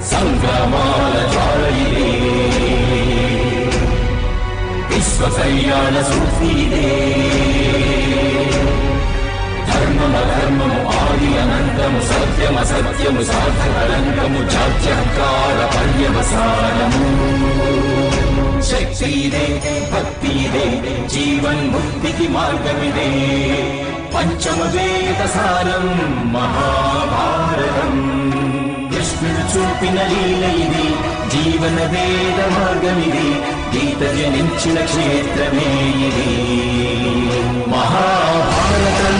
సంగ్రామాల జ్వాలయిదే విశ్వ కళ్యాణ సూత్రిదే ధర్మము ఆది అనంతము సత్యము సార్థకలంకము జాత్యకార పర్యవసానము శక్తిదే భక్తిదే జీవన్ముక్తికి మార్గమిదే పంచమ వేద సారం మహాభారతం కృష్ణుడు చూపిన లీల ఇది జీవన వేద మార్గమిది గీత జనించిన క్షేత్రమే ఇది మహాభారతం